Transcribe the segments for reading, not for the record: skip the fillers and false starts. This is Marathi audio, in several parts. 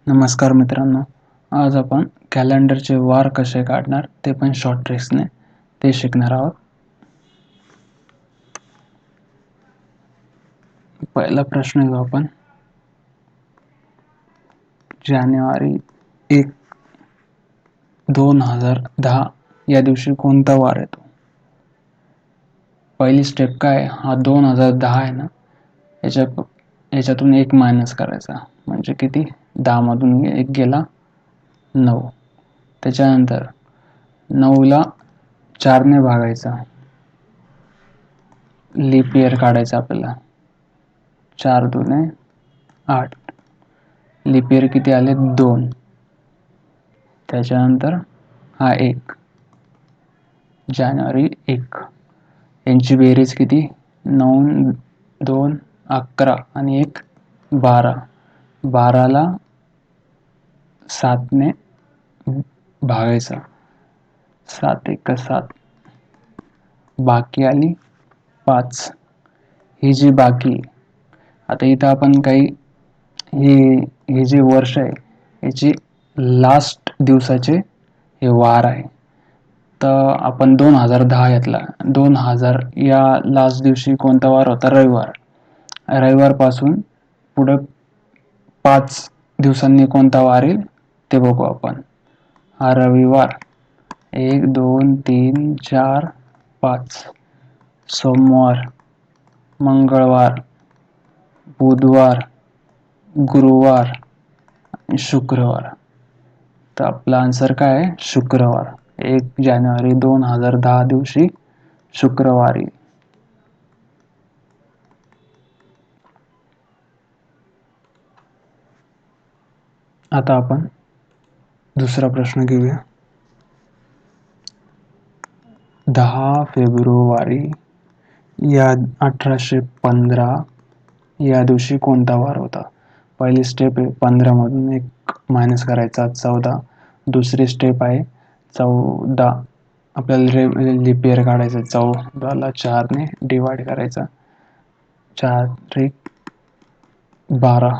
नमस्कार मित्रांनो, आज आपण कॅलेंडरचे वार कसे काढणार ते पण शॉर्ट ट्रिक्सने ते शिकणार आहोत. पहिला प्रश्न घेऊ आपण. जानेवारी 1, 2010 या दिवशी कोणता वार येतो? पहिली स्टेप काय, हा 2010 आहे ना, याच्यातून 1 मायनस करायचा म्हणजे किती, 10 मधून 1 गेला 9. त्याच्यानंतर 9 ला 4 ने भागायचा, लीप इयर काढायचा आपल्याला. 4 दुने 8, लीप इयर किती आले 2. त्याच्यानंतर हा 1, जानेवारी 1, यांची बेरीज किती, 9 2 11 आणि 1 12. 12 ला 7 ने भागायचा, 7 1 7, बाकी आली 5. ही जी बाकी, आता इथं आपण काही हे जे वर्ष आहे याची लास्ट दिवसाचे हे वार आहे. तर आपण 2010 घेतला, 2000 या लास्ट दिवशी कोणता वार होता, रविवार. रविवार पासून पुढे 5 दिवसांनी कोणता वार येईल ते बघू आपण. हा रविवार 1 2 3 4 5, सोमवार, मंगळवार, बुधवार, गुरुवार आणि शुक्रवार. तर आपला आन्सर काय आहे, शुक्रवार. 1 जानेवारी 2010 दिवशी शुक्रवारी. आता आपण दुसरा प्रश्न घेऊया. 10 फेब्रुवारी या 1815 या दिवशी कोणता वार होता? पहिली स्टेप आहे 15 मधून 1 मायनस करायचा, 14. दुसरी स्टेप आहे 14, आपल्याला लीप इयर काढायचं, 14 ला 4 ने डिवाइड करायचा, 4 3 12.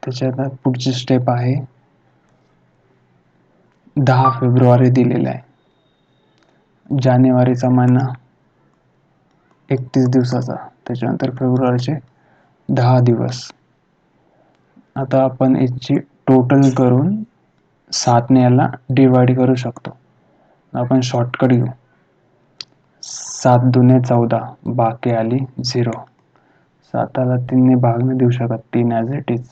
त्याच्यात पुढची स्टेप आहे 10 फेब्रुवारी दिलेला आहे. जानेवारीचा महिना 31 दिवसाचा, त्याच्यानंतर फेब्रुवारीचे 10 दिवस. आता आपण याची टोटल करून 7 ने याला डिवाइड करू शकतो. आपण शॉर्टकट घेऊ. 7 दुने 14, बाकी आली 0. 7 ला 3 ने भाग नाही देऊ शकत, 3 ॲज इट इज.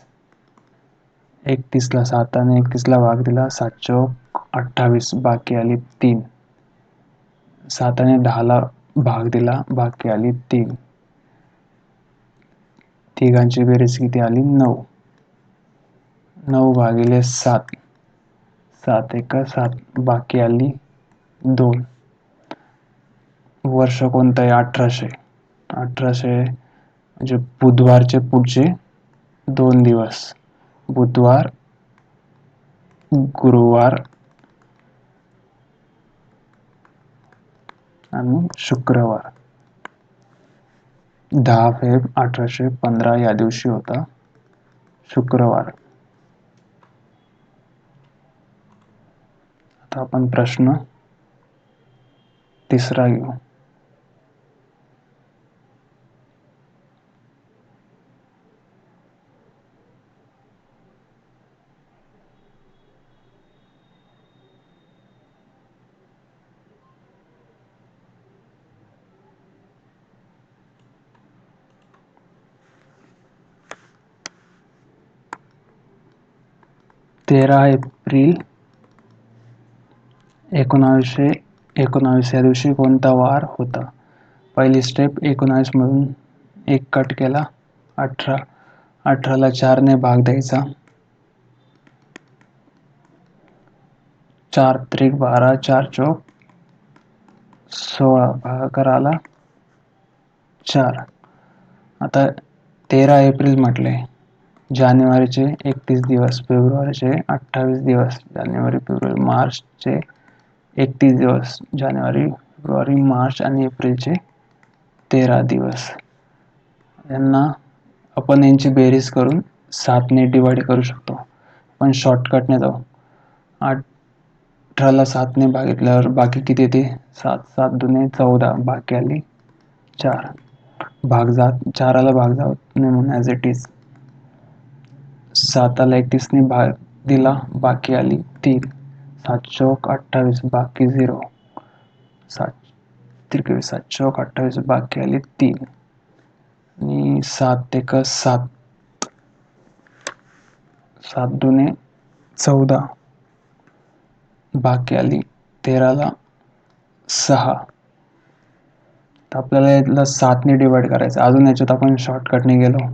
31 ला 7 ने 31 ला भाग दिला, 7 चौक 28, बाकी आली 3. 7 ने 10 ला भाग दिला, बाकी आली 3. तिघांची बेरीज किती आली, 9. 9 भागिले 7, 7 1 7, बाकी आली 2. वर्ष कोणतं आहे, 1800. 1800 म्हणजे बुधवारचे पुढचे 2 दिवस, बुधवार, गुरुवार आणि शुक्रवार. 10 फेब 1815 या दिवशी होता शुक्रवार. आता आपण प्रश्न तिसरा घेऊ. तेरा एप्रिल 1919 या दिवशी कोणता वार होता? पहिली स्टेप 19 मधून 1 कट केला, 18. 18 ला 4 ने भाग द्यायचा, 4 त्रिक 12, 4 चौक 16, भागाकार आला 4. आता 13 एप्रिल म्हटले, जानेवारीचे 31 दिवस, फेब्रुवारीचे 28 दिवस, जानेवारी फेब्रुवारी मार्चचे 31 दिवस, जानेवारी फेब्रुवारी मार्च आणि एप्रिलचे 13 दिवस. यांना आपण यांची बेरीज करून 7ने डिवाइड करू शकतो. पण शॉर्टकटने जाऊ. 18ला 7ने भागितल्यावर बाकी किती येते? 7. 7 दुने 14, बाकी आली 4. भागजात 4ला भागजात नाही म्हणून ॲज इट इज. 7ला 31ने भाग दिला, बाकी आली 3. 7 चौक 28, बाकी 0. 7 त्रिक 7 चौक 28, बाकी आली 3. आणि 7 एक 7. 7 दुने 14, बाकी आली 13ला 6. तर आपल्याला यातला 7ने डिवाइड करायचं. अजून याच्यात आपण शॉर्टकटने गेलो.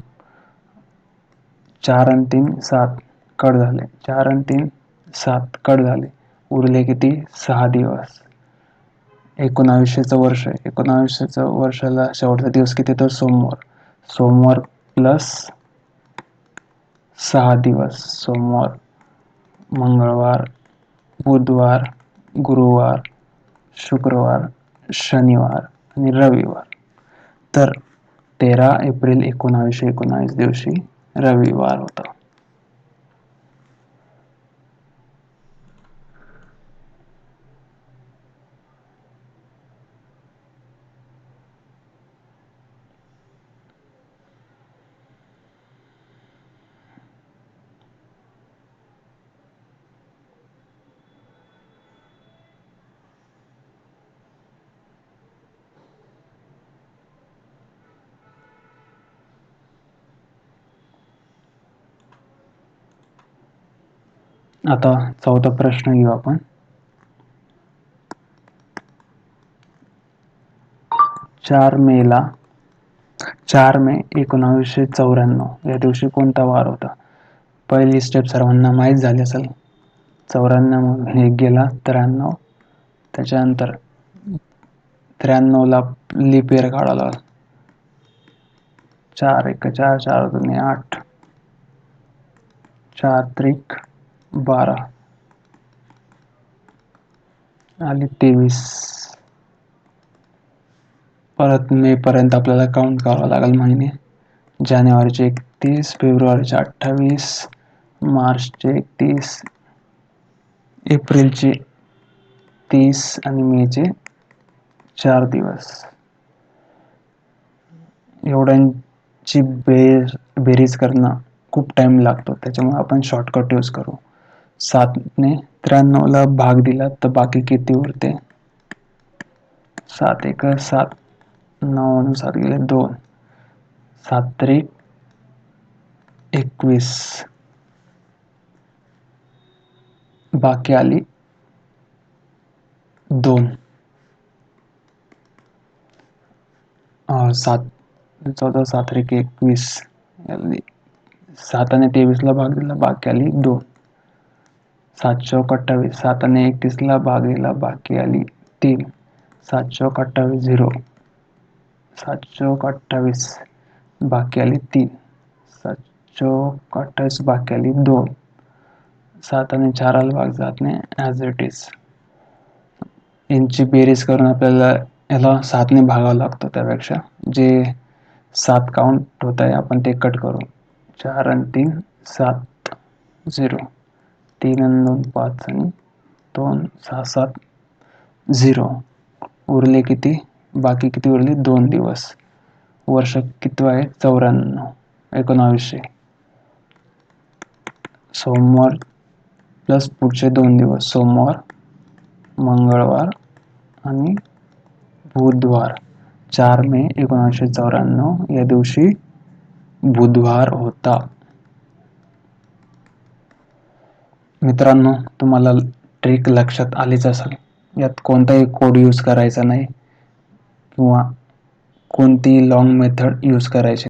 4 आणि 3 7 कट झाले. 4 आणि 3 7 कट झाले. उरले किती? 6 दिवस. 19चं वर्ष. 19चं वर्षाला शेवटचा दिवस किती? तर सोमवार. सोमवार प्लस 6 दिवस. सोमवार, मंगळवार, बुधवार, गुरुवार, शुक्रवार, शनिवार आणि रविवार. तर 13 एप्रिल 1919 दिवशी रविवार होता. आता 14 प्रश्न घेऊ आपण. 4 मे 1994 या दिवशी कोणता वार होता? पहिली स्टेप सर्वांना माहीत झाली असेल. 94 मधून एक गेला 93. त्याच्यानंतर 93ला लीप इयर काढावा लागला. 4 एक 4, 4 दुने 8, 4 त्रिक 12, आली 23. परत मे पर्यंत आपल्याला काउंट करावं लागेल महिने. जानेवारीचे 31, फेब्रुवारीचे 28, मार्चचे 31, एप्रिलचे 30 आणि मेचे 4 दिवस. एवढ्यांची बेरीज करणं खूप टाइम लागतो. त्याच्यामुळे आपण शॉर्टकट यूज करू. 7ने 93ला भाग दिला तर बाकी किती उरते? 7 एक 7, 9 7 गेले 2, 7 त्रिक 21, बाकी आली 2. 7 14 7 त्रिक 21, 7ने 23ला भाग दिला, बाकी आली 2. 7 चौक 28, 7ने 31ला भाग दिला, बाकी आली 3. 7 चौक 28 0, 7 चौक 28, बाकी आली 3. 7 चौक 28, बाकी आली 2. 7 आणि 4ला भाग जात नाही, ॲज इट इज. यांची बेरीज करून आपल्याला याला 7ने भागावं लागतं. त्यापेक्षा जे 7 काउंट होत आहे आपण ते कट करू. 4 आणि 3 7 0, 3 आणि 2 5 आणि 2 6 7 0. उरले किती? बाकी किती उरले? 2 दिवस. वर्ष किती आहे? 1900. सोमवार प्लस पुढचे 2 दिवस. सोमवार, मंगळवार आणि बुधवार. 4 मे 1994 या दिवशी बुधवार होता. मित्रांनो, तुम्हाला ट्रिक लक्षात आलीच असेल. यात कोणताही कोड यूज करायचा नाही किंवा कोणतीही लॉंग मेथड यूज करायची